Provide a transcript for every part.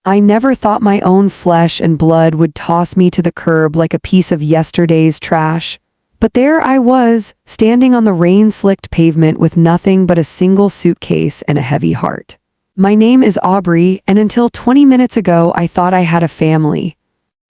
I never thought my own flesh and blood would toss me to the curb like a piece of yesterday's trash. But there I was, standing on the rain-slicked pavement with nothing but a single suitcase and a heavy heart. My name is Aubrey, and until 20 minutes ago I thought I had a family.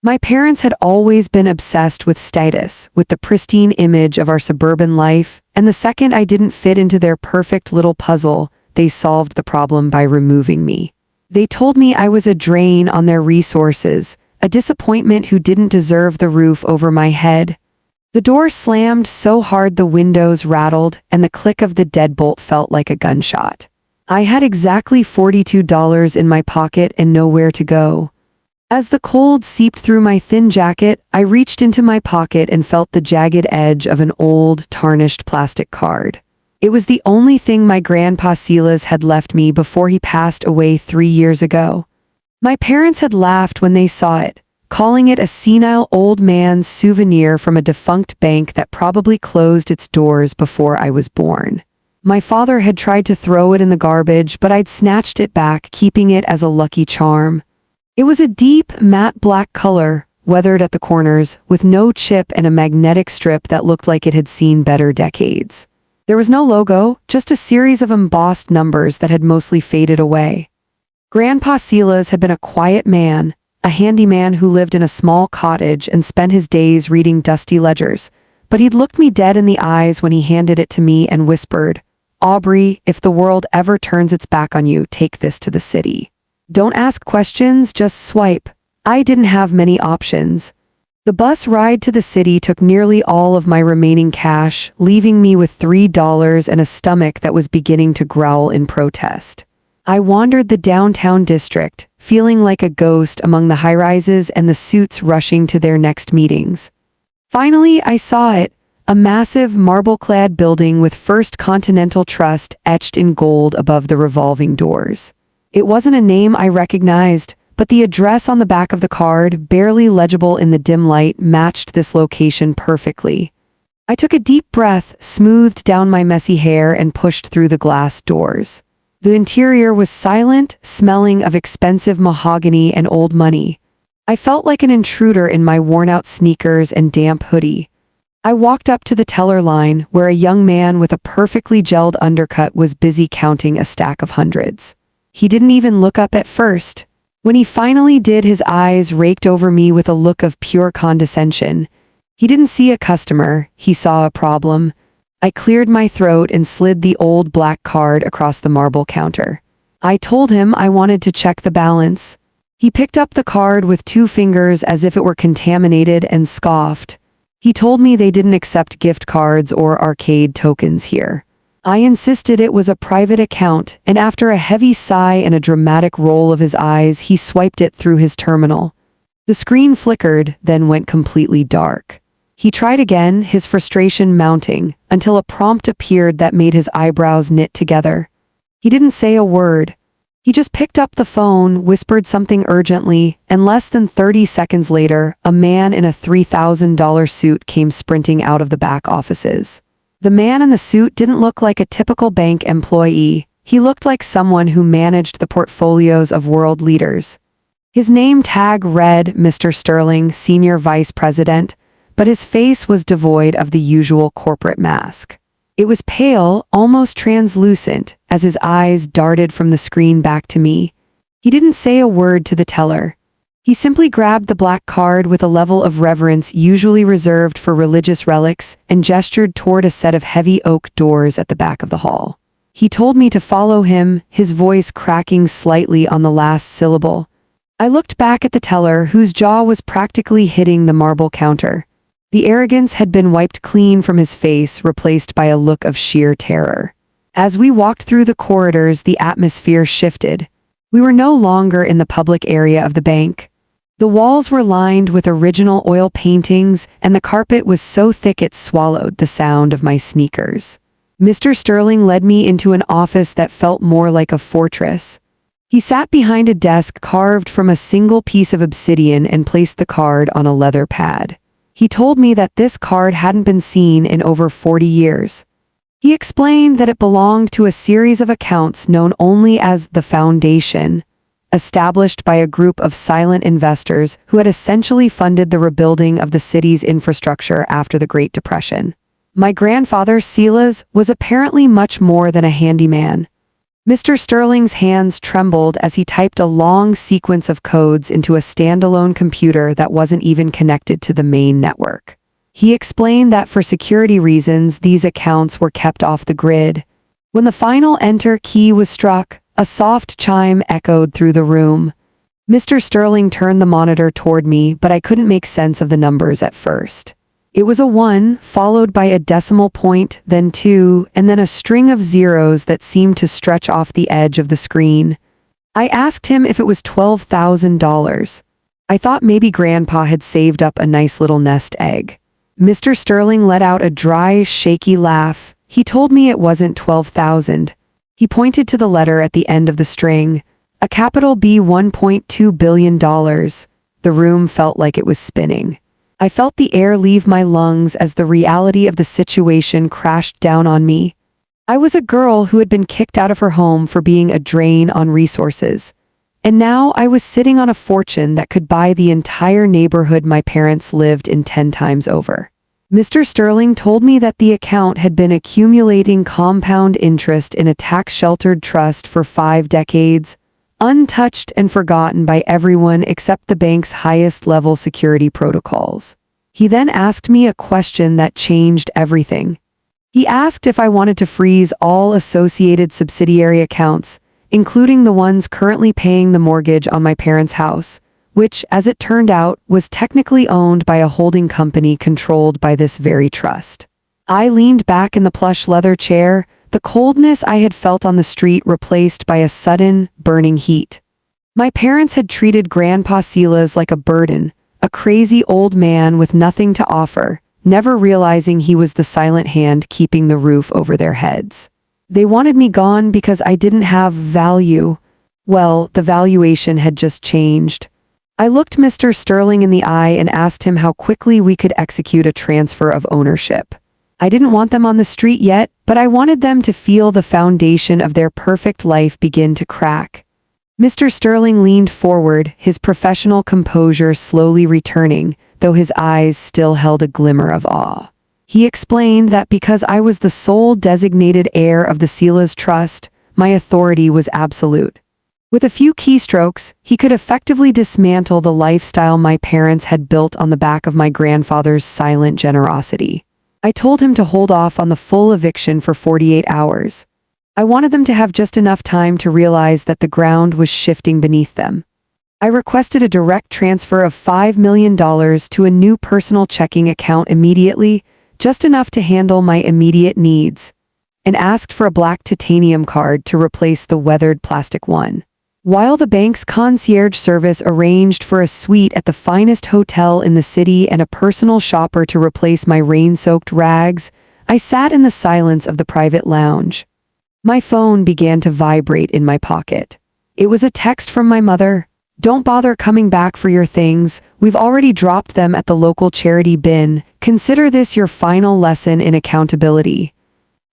My parents had always been obsessed with status, with the pristine image of our suburban life, and the second I didn't fit into their perfect little puzzle, they solved the problem by removing me. They told me I was a drain on their resources, a disappointment who didn't deserve the roof over my head. The door slammed so hard the windows rattled, and the click of the deadbolt felt like a gunshot. I had exactly $42 in my pocket and nowhere to go. As the cold seeped through my thin jacket, I reached into my pocket and felt the jagged edge of an old, tarnished plastic card. It was the only thing my Grandpa Silas had left me before he passed away 3 years ago. My parents had laughed when they saw it, calling it a senile old man's souvenir from a defunct bank that probably closed its doors before I was born. My father had tried to throw it in the garbage, but I'd snatched it back, keeping it as a lucky charm. It was a deep, matte black color, weathered at the corners, with no chip and a magnetic strip that looked like it had seen better decades. There was no logo, just a series of embossed numbers that had mostly faded away. Grandpa Silas had been a quiet man, a handyman who lived in a small cottage and spent his days reading dusty ledgers, but he'd looked me dead in the eyes when he handed it to me and whispered, "Aubrey, if the world ever turns its back on you, take this to the city. Don't ask questions, just swipe." I didn't have many options. The bus ride to the city took nearly all of my remaining cash, leaving me with $3 and a stomach that was beginning to growl in protest. I wandered the downtown district, feeling like a ghost among the high-rises and the suits rushing to their next meetings. Finally, I saw it, a massive marble-clad building with First Continental Trust etched in gold above the revolving doors. It wasn't a name I recognized, but the address on the back of the card, barely legible in the dim light, matched this location perfectly. I took a deep breath, smoothed down my messy hair, and pushed through the glass doors. The interior was silent, smelling of expensive mahogany and old money. I felt like an intruder in my worn-out sneakers and damp hoodie. I walked up to the teller line, where a young man with a perfectly gelled undercut was busy counting a stack of hundreds. He didn't even look up at first. When he finally did, his eyes raked over me with a look of pure condescension. He didn't see a customer, he saw a problem. I cleared my throat and slid the old black card across the marble counter. I told him I wanted to check the balance. He picked up the card with 2 fingers as if it were contaminated and scoffed. He told me they didn't accept gift cards or arcade tokens here. I insisted it was a private account, and after a heavy sigh and a dramatic roll of his eyes, he swiped it through his terminal. The screen flickered, then went completely dark. He tried again, his frustration mounting, until a prompt appeared that made his eyebrows knit together. He didn't say a word. He just picked up the phone, whispered something urgently, and less than 30 seconds later, a man in a $3,000 suit came sprinting out of the back offices. The man in the suit didn't look like a typical bank employee. He looked like someone who managed the portfolios of world leaders. His name tag read Mr. Sterling, Senior Vice President, but his face was devoid of the usual corporate mask. It was pale, almost translucent, as his eyes darted from the screen back to me. He didn't say a word to the teller. He simply grabbed the black card with a level of reverence usually reserved for religious relics and gestured toward a set of heavy oak doors at the back of the hall. He told me to follow him, his voice cracking slightly on the last syllable. I looked back at the teller, whose jaw was practically hitting the marble counter. The arrogance had been wiped clean from his face, replaced by a look of sheer terror. As we walked through the corridors, the atmosphere shifted. We were no longer in the public area of the bank. The walls were lined with original oil paintings, and the carpet was so thick it swallowed the sound of my sneakers. Mr. Sterling led me into an office that felt more like a fortress. He sat behind a desk carved from a single piece of obsidian and placed the card on a leather pad. He told me that this card hadn't been seen in over 40 years. He explained that it belonged to a series of accounts known only as the Foundation, a established by a group of silent investors who had essentially funded the rebuilding of the city's infrastructure after the Great Depression. My grandfather, Silas, was apparently much more than a handyman. Mr. Sterling's hands trembled as he typed a long sequence of codes into a standalone computer that wasn't even connected to the main network. He explained that for security reasons, these accounts were kept off the grid. When the final enter key was struck, a soft chime echoed through the room. Mr. Sterling turned the monitor toward me, but I couldn't make sense of the numbers at first. It was a 1, followed by a decimal point, then 2, and then a string of zeros that seemed to stretch off the edge of the screen. I asked him if it was $12,000. I thought maybe Grandpa had saved up a nice little nest egg. Mr. Sterling let out a dry, shaky laugh. He told me it wasn't 12,000. He pointed to the letter at the end of the string, a capital B, $1.2 billion. The room felt like it was spinning. I felt the air leave my lungs as the reality of the situation crashed down on me. I was a girl who had been kicked out of her home for being a drain on resources. And now I was sitting on a fortune that could buy the entire neighborhood my parents lived in 10 times over. Mr. Sterling told me that the account had been accumulating compound interest in a tax-sheltered trust for 5 decades, untouched and forgotten by everyone except the bank's highest-level security protocols. He then asked me a question that changed everything. He asked if I wanted to freeze all associated subsidiary accounts, including the ones currently paying the mortgage on my parents' house, which, as it turned out, was technically owned by a holding company controlled by this very trust. I leaned back in the plush leather chair, the coldness I had felt on the street replaced by a sudden, burning heat. My parents had treated Grandpa Silas like a burden, a crazy old man with nothing to offer, never realizing he was the silent hand keeping the roof over their heads. They wanted me gone because I didn't have value. Well, the valuation had just changed. I looked Mr. Sterling in the eye and asked him how quickly we could execute a transfer of ownership. I didn't want them on the street yet, but I wanted them to feel the foundation of their perfect life begin to crack. Mr. Sterling leaned forward, his professional composure slowly returning, though his eyes still held a glimmer of awe. He explained that because I was the sole designated heir of the Silas Trust, my authority was absolute. With a few keystrokes, he could effectively dismantle the lifestyle my parents had built on the back of my grandfather's silent generosity. I told him to hold off on the full eviction for 48 hours. I wanted them to have just enough time to realize that the ground was shifting beneath them. I requested a direct transfer of $5 million to a new personal checking account immediately, just enough to handle my immediate needs, and asked for a black titanium card to replace the weathered plastic one. While the bank's concierge service arranged for a suite at the finest hotel in the city and a personal shopper to replace my rain-soaked rags, I sat in the silence of the private lounge. My phone began to vibrate in my pocket. It was a text from my mother. "Don't bother coming back for your things. We've already dropped them at the local charity bin. Consider this your final lesson in accountability."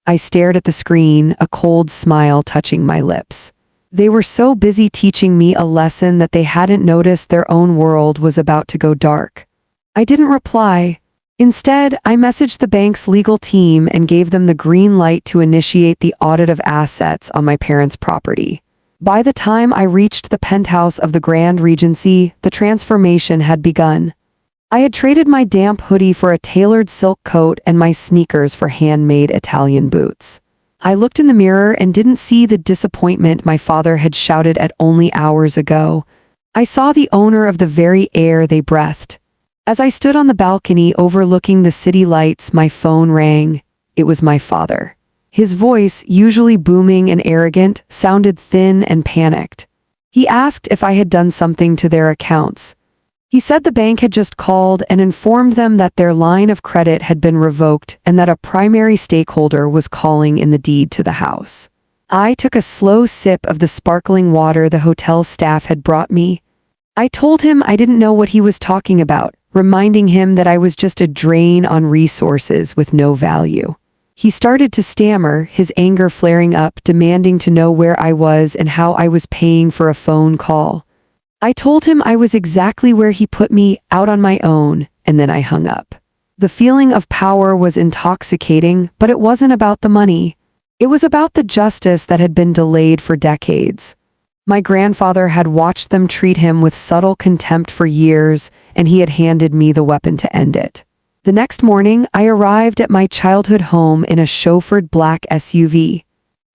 I stared at the screen, a cold smile touching my lips. They were so busy teaching me a lesson that they hadn't noticed their own world was about to go dark. I didn't reply. Instead, I messaged the bank's legal team and gave them the green light to initiate the audit of assets on my parents' property. By the time I reached the penthouse of the Grand Regency, the transformation had begun. I had traded my damp hoodie for a tailored silk coat and my sneakers for handmade Italian boots. I looked in the mirror and didn't see the disappointment my father had shouted at only hours ago. I saw the owner of the very air they breathed. As I stood on the balcony overlooking the city lights, my phone rang. It was my father. His voice, usually booming and arrogant, sounded thin and panicked. He asked if I had done something to their accounts. He said the bank had just called and informed them that their line of credit had been revoked and that a primary stakeholder was calling in the deed to the house. I took a slow sip of the sparkling water the hotel staff had brought me. I told him I didn't know what he was talking about, reminding him that I was just a drain on resources with no value. He started to stammer, his anger flaring up, demanding to know where I was and how I was paying for a phone call. I told him I was exactly where he put me, out on my own, and then I hung up. The feeling of power was intoxicating, but it wasn't about the money. It was about the justice that had been delayed for decades. My grandfather had watched them treat him with subtle contempt for years, and he had handed me the weapon to end it. The next morning, I arrived at my childhood home in a chauffeured black SUV.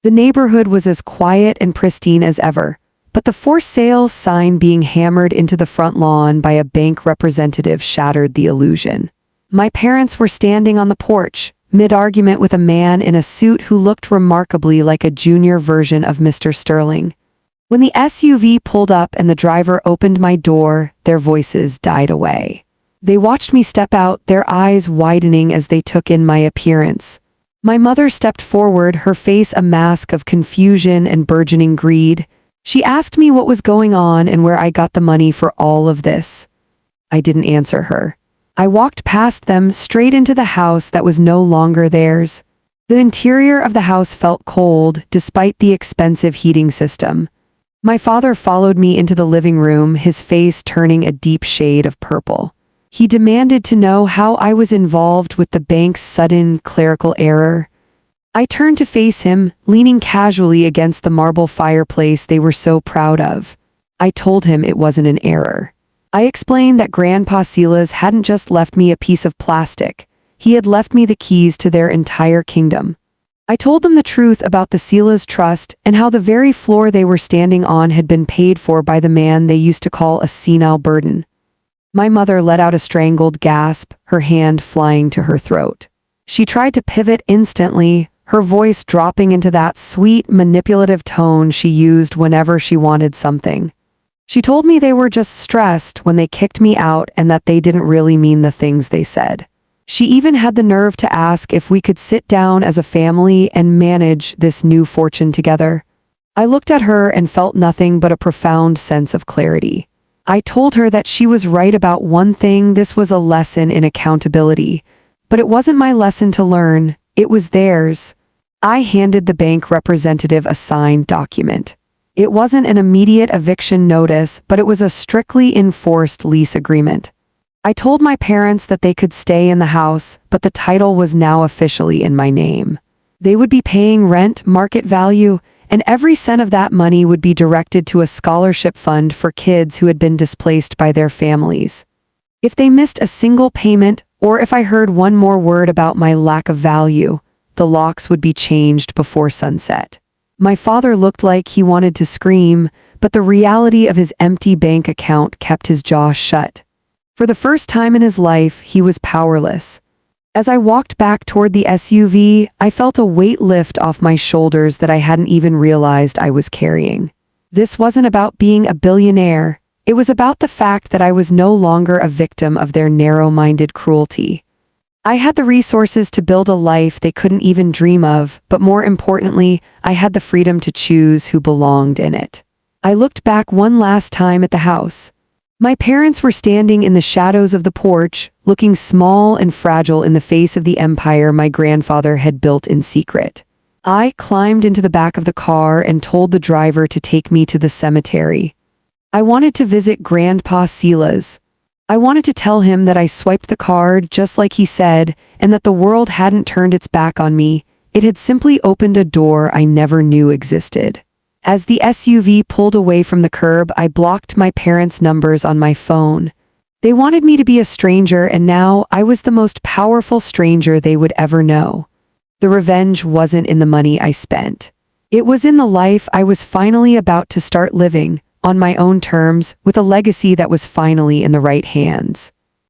The neighborhood was as quiet and pristine as ever, but the for sale sign being hammered into the front lawn by a bank representative shattered the illusion. My parents were standing on the porch, mid-argument with a man in a suit who looked remarkably like a junior version of Mr. Sterling. When the SUV pulled up and the driver opened my door, their voices died away. They watched me step out, their eyes widening as they took in my appearance. My mother stepped forward, her face a mask of confusion and burgeoning greed. She asked me what was going on and where I got the money for all of this. I didn't answer her. I walked past them, straight into the house that was no longer theirs. The interior of the house felt cold, despite the expensive heating system. My father followed me into the living room, his face turning a deep shade of purple. He demanded to know how I was involved with the bank's sudden clerical error. I turned to face him, leaning casually against the marble fireplace they were so proud of. I told him it wasn't an error. I explained that Grandpa Silas hadn't just left me a piece of plastic. He had left me the keys to their entire kingdom. I told them the truth about the Silas Trust and how the very floor they were standing on had been paid for by the man they used to call a senile burden. My mother let out a strangled gasp, her hand flying to her throat. She tried to pivot instantly, her voice dropping into that sweet, manipulative tone she used whenever she wanted something. She told me they were just stressed when they kicked me out and that they didn't really mean the things they said. She even had the nerve to ask if we could sit down as a family and manage this new fortune together. I looked at her and felt nothing but a profound sense of clarity. I told her that she was right about one thing: this was a lesson in accountability. But it wasn't my lesson to learn, it was theirs. I handed the bank representative a signed document. It wasn't an immediate eviction notice, but it was a strictly enforced lease agreement. I told my parents that they could stay in the house, but the title was now officially in my name. They would be paying rent, market value, and every cent of that money would be directed to a scholarship fund for kids who had been displaced by their families. If they missed a single payment, or if I heard one more word about my lack of value, the locks would be changed before sunset. My father looked like he wanted to scream, but the reality of his empty bank account kept his jaw shut. For the first time in his life, he was powerless. As I walked back toward the SUV, I felt a weight lift off my shoulders that I hadn't even realized I was carrying. This wasn't about being a billionaire. It was about the fact that I was no longer a victim of their narrow-minded cruelty. I had the resources to build a life they couldn't even dream of, but more importantly, I had the freedom to choose who belonged in it. I looked back one last time at the house. My parents were standing in the shadows of the porch, looking small and fragile in the face of the empire my grandfather had built in secret. I climbed into the back of the car and told the driver to take me to the cemetery. I wanted to visit Grandpa Silas. I wanted to tell him that I swiped the card just like he said, and that the world hadn't turned its back on me. It had simply opened a door I never knew existed. As the SUV pulled away from the curb, I blocked my parents' numbers on my phone. They wanted me to be a stranger, and now I was the most powerful stranger they would ever know. The revenge wasn't in the money I spent. It was in the life I was finally about to start living, on my own terms, with a legacy that was finally in the right hands.